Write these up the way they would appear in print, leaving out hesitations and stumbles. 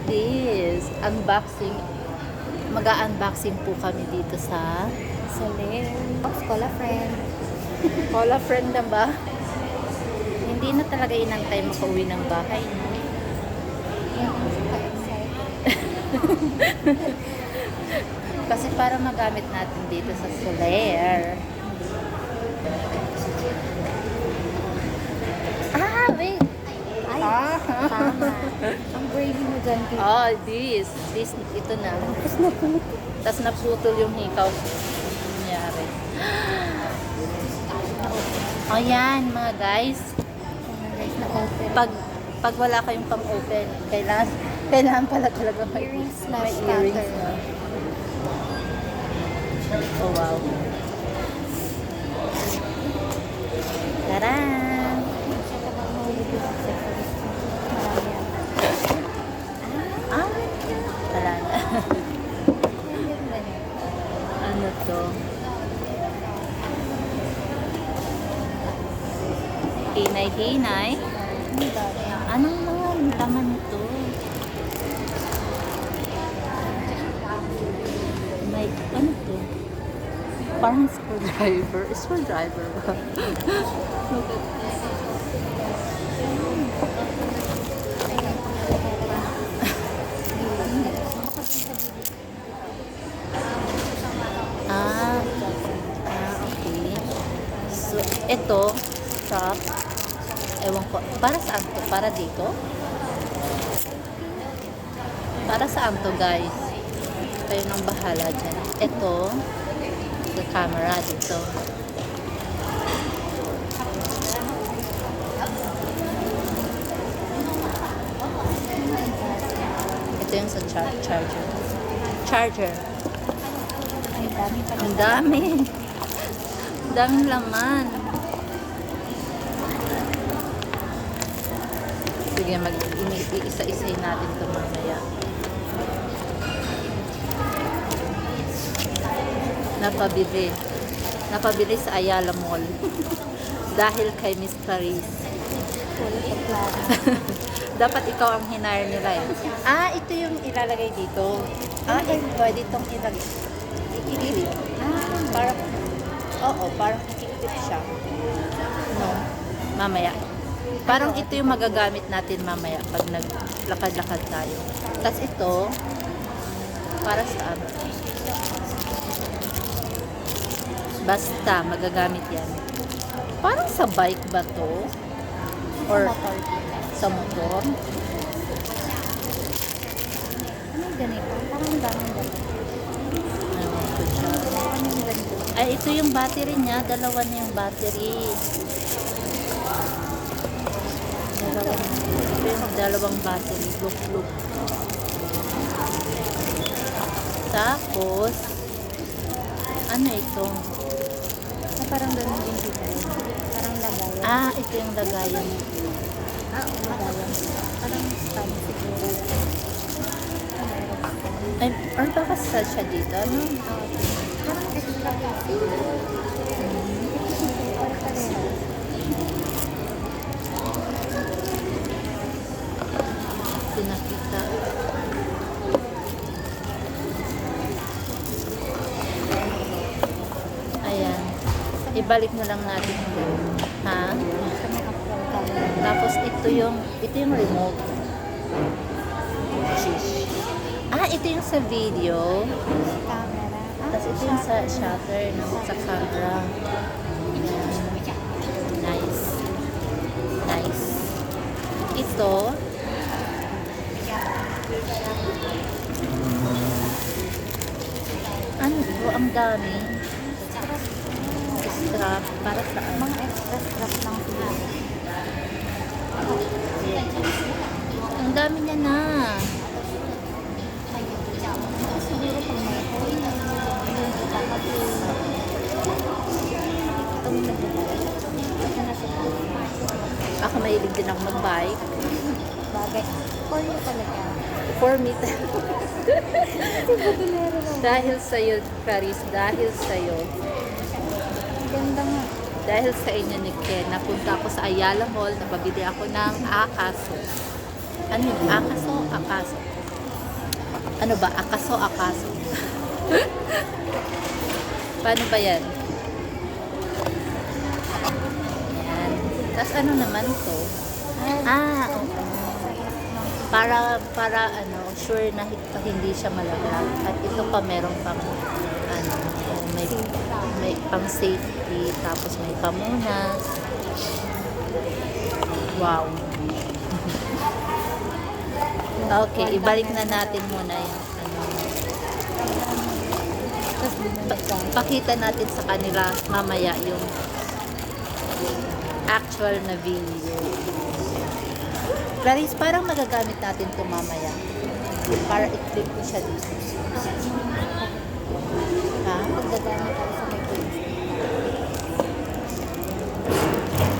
this. Unboxing. Mag-unboxing po kami dito sa Soler. Cola friend. Cola friend na ba? Hindi na talaga inantay makauwi ng bahay. No? Kasi para magamit natin dito sa Soler. Ah, wait. Ay, Ah. tama. Ang brainy mo dyan. Kate. Oh, this. Ito na. Tapos na po. Tapos naputol yung hikaw. Nangyari. O yan, mga guys. Guys, na-open. Pag wala kayong pang-open, kailangan pala talaga Earrings may slash earrings. cutter. No? Oh, wow. Taran! Ah, taran. Ano to? Hinay-hinay. Anong mga laman nito? May, ano to? Parang screwdriver. Screwdriver ba? Look at this. Okay. So, ito, strap. Ewan ko, para saan to? Para dito? Para saan to, guys? Kayo nang bahala dyan. Ito, sa camera dito. Ito yung sa charger. Charger. Ay, dami pa. Ang dami. Ang daming laman. Sige, mag-isa-isay natin ito mamaya. Napabili. Napabili sa Ayala Mall. Dahil kay Miss Clarice. Full of plano. Dapat ikaw ang hinire nila eh. Ah, ito yung ilalagay dito. Ah, pwede itong ilagay. Iikip. Parang, oo, parang iikip siya. No, mamaya. Parang ito yung magagamit natin mamaya pag naglakad-lakad tayo. Tapos ito, para saan? Basta, magagamit yan. Parang sa bike ba to? Or sa motor? Ano yung ganito? Parang ang daming ganito. Ewan ko siya. Ano yung ganito? Ay, ito yung battery niya. Dalawa na yung battery. Ito yung dalawang battery. Look. Tapos, ano ito? Na parang ganun din dito. Parang lagayan. Ah, ito yung lagayan. Lagayan. Parang stand siguro. Ay, or baka sa siya dito, ano? Parang extra. Parang pareho. Pinakita. Ayan. Ibalik na lang natin yun. Ha? Sa may actual camera. Tapos ito yung remote. Shish. Ah, ito yung sa video. Camera. Tapos ito yung sa shutter ng sa camera. Ayan. Nice. Nice. Ito. Ano ito? Ang dami. Strap. Para saan? Mga extra strap lang siguro. Ang dami niya na. Siguro pag may hole, yun dapat itong nagbabayad. Kasi nasa Ako mahilig din ako mag-bike. bagay. For you talaga. For me. Budulero lang. Dahil sa'yo, Paris. Dahil sa'yo. Ganda nga. Dahil sa inyo ni Ken, napunta ako sa Ayala Mall, napabili ako ng akaso. Ano yun? Akaso? Akaso. Ano ba? Akaso. Paano ba yan? Yan. Tapos ano naman to? Oo. Para ano, sure na hindi siya malaglag. At ito pa meron pang ano, may pang safety, tapos may pamunas. Wow. Okay, ibalik na natin muna yung ano. Pakita natin sa kanila mamaya yung actual na video. Clarice, parang magagamit natin ito mamaya. Para i-click ko siya dito. Ha? Pagdagamit ako sa may case.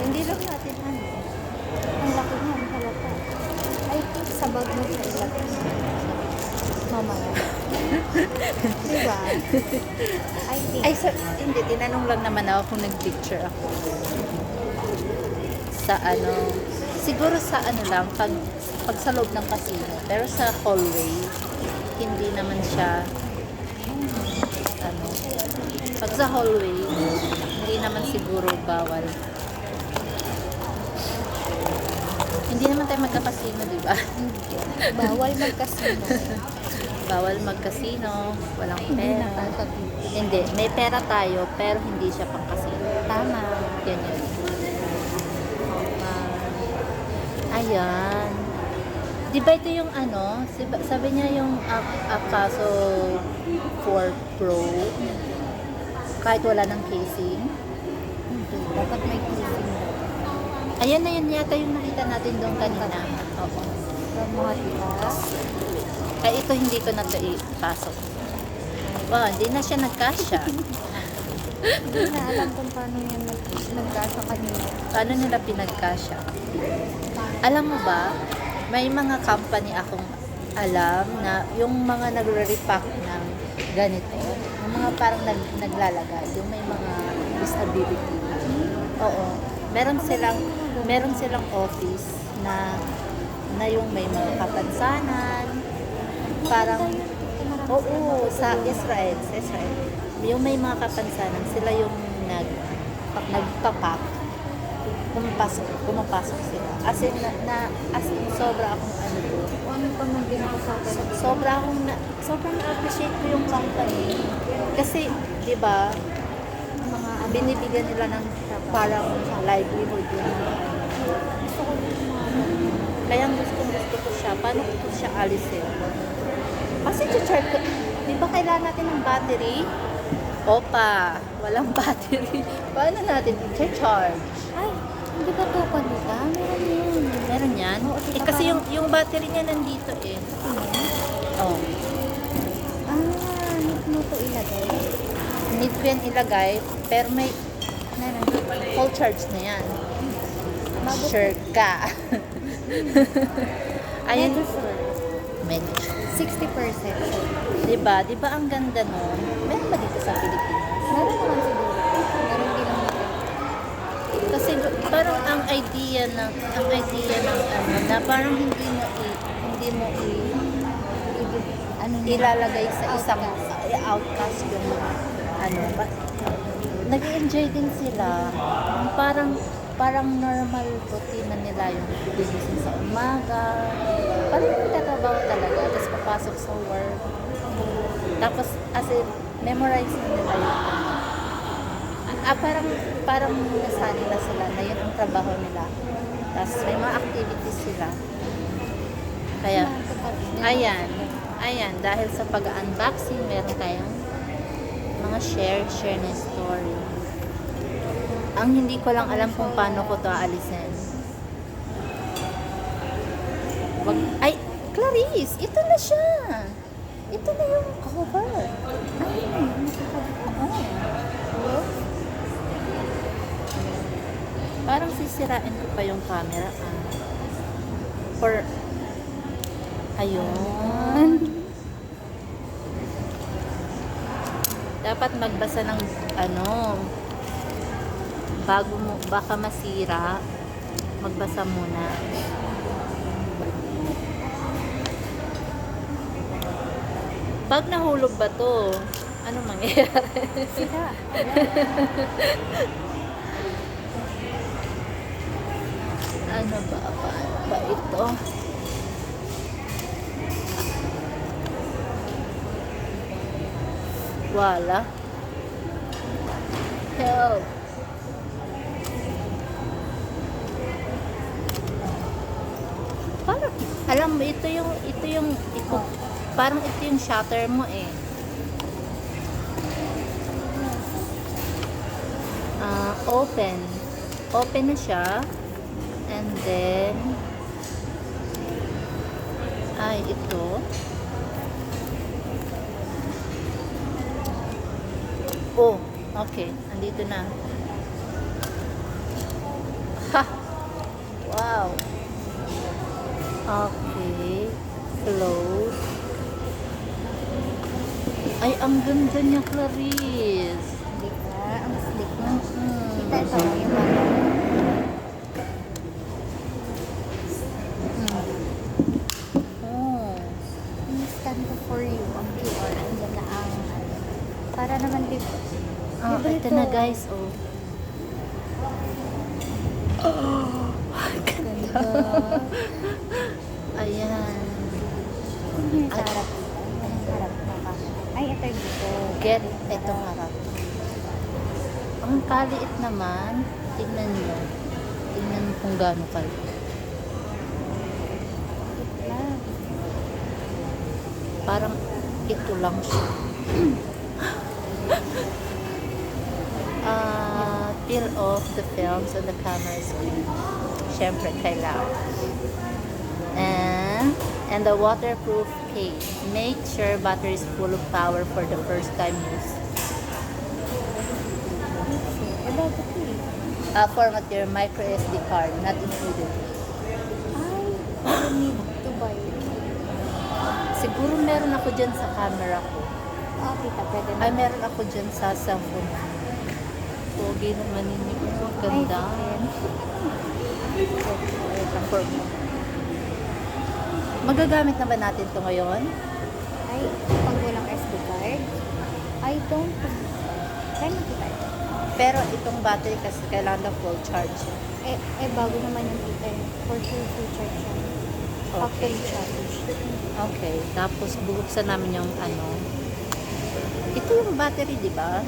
Hindi lang natin ano. Ang laki niya, ang halata. I think sa bag mo sa ilagay. Mamaya. Diba? I think. Ay, hindi. Tinanong lang naman ako kung nag-picture ako. Sa ano, siguro sa ano lang, pag sa loob ng casino. Pero sa hallway, hindi naman siya, ano, pag sa hallway, hindi naman siguro bawal. Hindi naman tayo magka-casino, di ba? Bawal magkasino. Bawal mag-casino, walang Hindi pera. nakakabit. Hindi, may pera tayo, pero hindi siya pang casino. Tama. Yan yun. Ayan. Di ba ito yung ano, sabi niya yung Akaso 4 Pro, kahit wala ng casing. Hindi. Dapat may casing. Ayan na yun yata yung nakita natin doon kanina. Oo. From mga titas. Ay, ito hindi ko na ito ipasok. Wow, hindi na siya nagkasya. Hindi na alam kung paano yan nagkasa kanina. Paano nila pinagkasya? Alam mo ba, may mga company akong alam na yung mga nagre-repack ng ganito, yung mga parang naglalagay, yung may mga disability. Oo. Meron silang office na yung may mga kapansanan, parang oo, sa Israel. Yung may mga kapansanan, sila yung nagpapak, pumapasok sila. As in, sobra akong ano to. Ano pa man ginagawa sa akin? Sobrang na-appreciate ko yung company. Kasi, di ba, Mga binibigyan nila ng parang livelihood yun. gusto ko yung mga Kaya gusto ko siya. Paano ko siya alisin? Kasi charge ko. Di ba kailangan natin ng battery? Opa, walang battery. Paano natin i-charge? ay, hindi ba ito kanila? Meron yun. Meron yan? Oo, di ba Kasi parang- yung battery niya nandito eh. Oh. Need mo ito ilagay. Need ko yan ilagay, pero may Meron. full charge na yan. Bago- Sure ka. Ayun. Medyo. 60%. Diba? Diba ang ganda nun? Meron ba dito sa Pilipinas? Meron naman siguro. Meron din naman natin. Kasi parang ang idea ng ano, na parang hindi mo Ano niya? ilalagay sa isang Outcast. outcast yung ano, nag-enjoy din sila. Parang normal routine na nila yung gigising sa umaga. Parang nagtatrabaho talaga. Tapos papasok sa work. Tapos as in, memorize na nila yun. Parang nasanay na sila na yun ang trabaho nila. Tapos may mga activities sila. Kaya, ayan, dahil sa pag-unboxing, meron tayong mga share na story. Ang hindi ko lang alam kung paano ko to aalisin. Ay, Clarice, ito na siya. Ito na yung cover. Ay, oo. Parang sisirain ko pa yung camera. Or, ayun. Dapat magbasa ng ano, bago mo, baka masira, magbasa muna. Pag nahulog ba to, ano mangyayari? Sira. Ano ba? Paano ba ito? Wala. Help. Parang, alam mo, ito, parang ito yung shutter mo eh. Open. Open na siya. And then, ay, ito. Oh, okay. Andito na. Ha! Wow. Okay. Close. Ay, ang ganda niya, Clarice. Di ba? Ang slick mo. Mm. Kita ito, yung mga Oh. instant for you ang QR. Andyan na ang para naman dito. Ah, ito na guys, oh. Ganda. Ayan. Yung harap. Yung harap na ka. Ay, ito yung dito. Get, ito harap. Ang kaliit naman, tignan nyo. Tignan mo kung gaano kaliit. Lang. Parang ito lang siya. Peel off the films on the camera screen. Siyempre, kailangan. And the waterproof case. Make sure battery is full of power for the first time use. Eh, bakit eh? Format your micro SD card, not included. Ay, I need to buy it. Siguro meron ako dyan sa camera ko. Ah, kita, pwede na. Ay, meron ako dyan sa cellphone. Pogi naman ninyo. Ang ganda. For me. Magagamit na ba natin to ngayon? Ay, pag walang SD card, I don't think. Try mo kita. Pero itong battery kasi kailangan na full charge. Bago naman yung kita eh. For sure, full charge siya. Factory charge. Okay. Tapos bubuksan namin yung ano. Ito yung battery, di ba?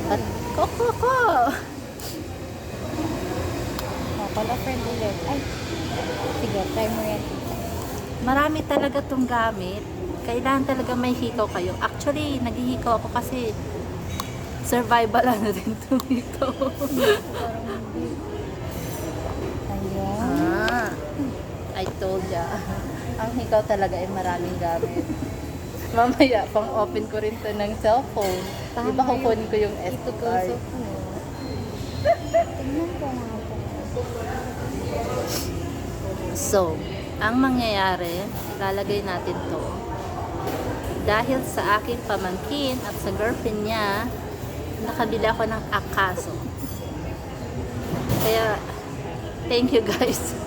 At ko. Call a friend ulit. Ay, sige, try mo yan. Marami talaga tong gamit. Kailangan talaga may hikaw kayo. Actually, naghihikaw ako kasi survival ano din itong hikaw. Ayun. I told ya. Ang hikaw talaga ay maraming gamit. Mamaya, pang-open ko rin to ng cellphone. Di ba kukunin ko yung SD card? Tingnan ko nga po. So, ang mangyayari, lalagay natin to. Dahil sa aking pamangkin at sa girlfriend niya, nakabili ako ng Akaso. Kaya, thank you guys.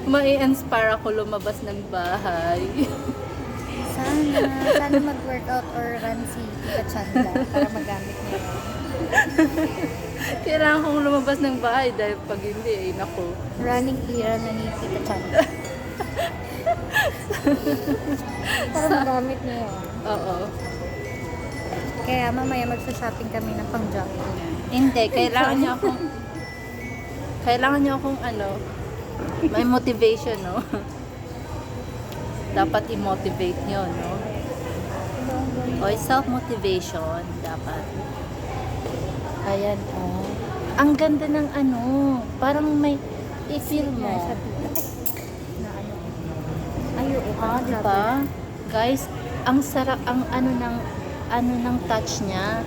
Mai-inspire ako lumabas ng bahay. Sana mag-workout or run si Tita Chanda para magamit mo yan. Kailangan kong lumabas ng bahay dahil pag hindi, ay naku. Running era na ni Tita Chanda. Para magamit niya yan. Oo. Kaya mamaya magsa-shopping kami ng pang-jogging niya. Hindi, kailangan niyo akong ano, may motivation, no? Dapat i-motivate niyo, no? O, self-motivation, dapat. Ayan, oh. Ang ganda ng ano, parang may i-feel mo. Sa tita. Na ano. Ay, oo. Di ba? Guys, ang sarap, ang ano ng touch niya.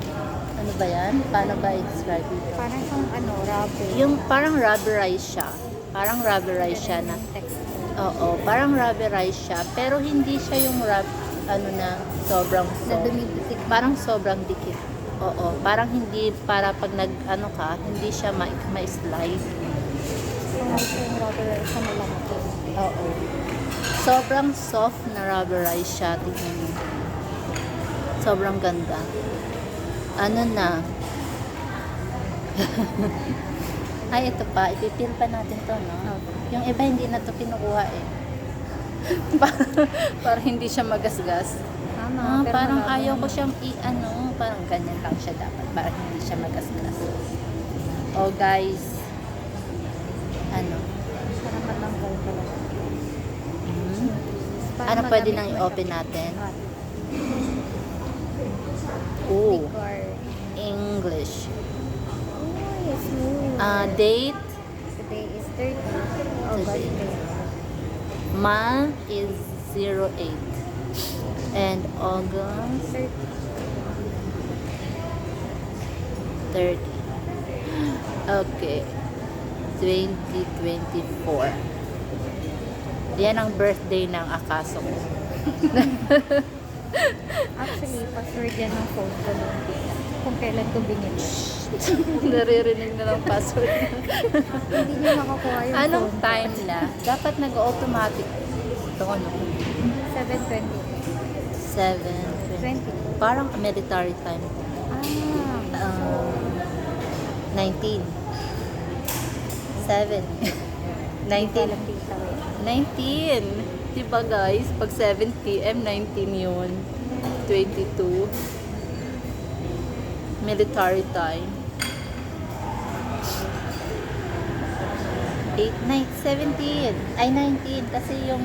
Ano ba yan? Paano ba i-describe ito? Parang siyang rubber. Yung parang rubberized siya. Parang rubberized siya na. Texture. Oo, parang rubberized siya. Pero hindi siya yung na sobrang Na soft. dumidikit. Parang sobrang dikit. Oo, parang hindi, para pag hindi siya ma-slide. Kung ito yung rubber sa malaki. Oo. Sobrang soft na rubberized siya. Tingnan mo. Sobrang ganda. Ano na? Ay, ito pa. Ipipil pa natin to, no? Yung iba hindi na to kinukuha eh. Para hindi siya magasgas. Tama, pero Parang malabo ayaw ko naman. siyang parang ganyan lang siya dapat. Para hindi siya magasgas. Oh, guys. Ano? Parang matanggal pala. Parang Ano pwede magamit nang mo siya. i-open natin? Hot. Oh, Decor. English. Uy, smooth. Date. Today is 30. August 30. Month is 08. And August 30. Okay. 2024. Yan ang birthday ng akaso ko. Actually, password yan ng phone ko nung kung kailan ko binili. Naririnig na lang password. Hindi niyo makakuha yung Anong phone ko. time na? Dapat nag-automatic. Ito ano? 7:20. 7:20. 20. Parang military time. Ah. 19. 7. Hindi ko 19. alam dito eh. 19. Diba guys? Pag 7 p.m., 19 yun. 22. Military time. 17. Ay, 19. Kasi yung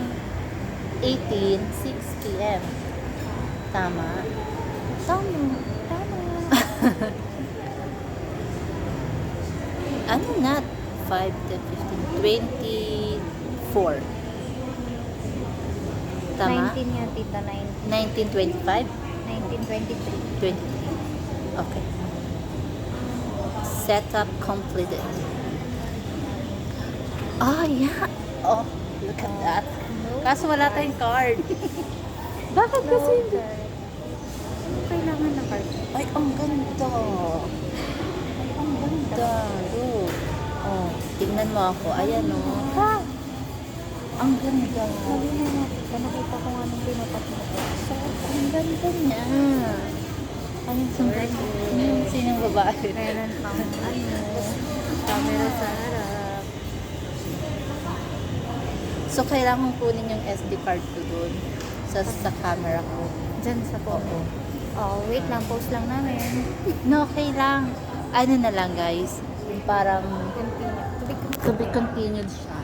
18, 6 p.m. Tama? Tama. Tama. Ano na? 5, 10, 15, 24. Tama? 19 yan, tita. 1925? 1923. 23. Okay. Setup completed. Oh, yeah. Oh, look at that. Kaso wala tayong card. Bakit No, kasi? sir. Kailangan na card. Ay, ang ganda. Ay, ang ganda. Look. Oh, tingnan mo ako. Ayan, oh. Ha? Ang ganda. Sabi na natin. Nakita ko nga nung pinapat mo ko. So, ang ganda niya. Anong sundan? Sinong babae? Meron pang camera sa harap. So, kailangan kunin yung SD card ko doon sa camera ko. Diyan sa phone. Oo. Oh, wait lang. Post lang namin. No, okay lang. Ano na lang, guys. Yung parang Continue. to be continued siya.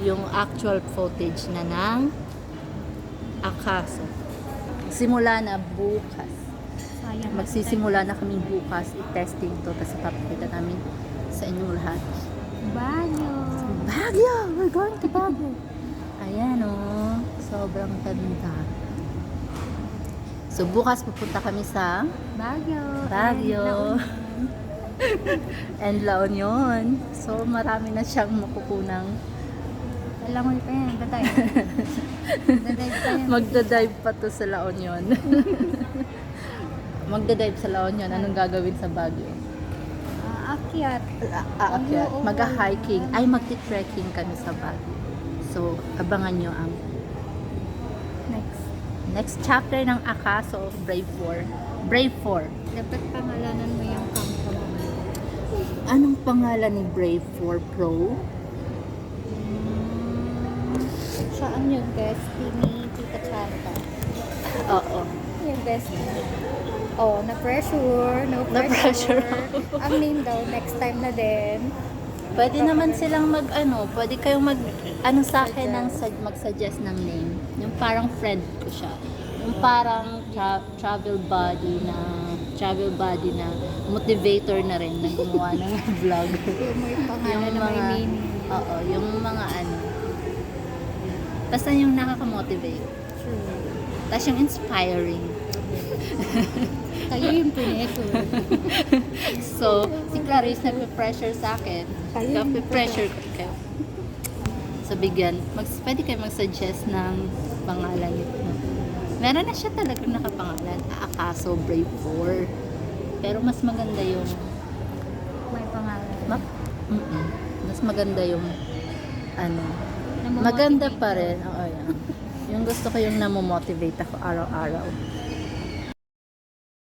Yung actual footage na ng akaso. Simula na bukas. Sayang. Magsisimula na kami bukas i-testing to tapos ipapakita namin sa inyong lahat. Banyo. Baguio! We're going to Baguio! Ayan oh, sobrang ganda. So bukas pupunta kami sa Baguio. Baguio and La Union. So marami na siyang makukunang Alam mo pa yan. Datay. Datay pa yan. magdadive pa to sa La Union. Magdadive sa La Union. Anong gagawin sa Baguio? Akyat. Aakyat. Oo. Mag-hiking. Ay, magti-trekking kami sa Baguio. So, abangan nyo ang next chapter ng Akaso of Brave 4. Brave 4. Dapat pangalanan mo yung camera mo. Anong pangalan ni Brave 4 Pro? Saan yung bestie ni Tita Chanta? Oo. Yung bestie. Oh, na-pressure. No Na-pressure. pressure. Ang name daw, next time na din. Pwede naman silang pwede kayong sa akin mag-suggest ng name. Yung parang friend ko siya. Yung parang travel buddy na motivator na rin na gumawa ng vlog. Yung may pangalan na may meaning. Oo, yung mga basta yung nakaka-motivate. True. Tapos yung inspiring. Kayo yung pineto. So, si Clarice nagpe-pressure sa akin. Kayo yung Nagpe-pressure ko kayo. So, pwede kayo mag-suggest ng pangalan nito. Meron na siya talagang nakapangalan. Akaso Brave 4. Pero mas maganda yung May pangalan. mas maganda yung Namomotivate maganda pa daw. rin. Oo, yan. Yung gusto ko yung namomotivate ako araw-araw.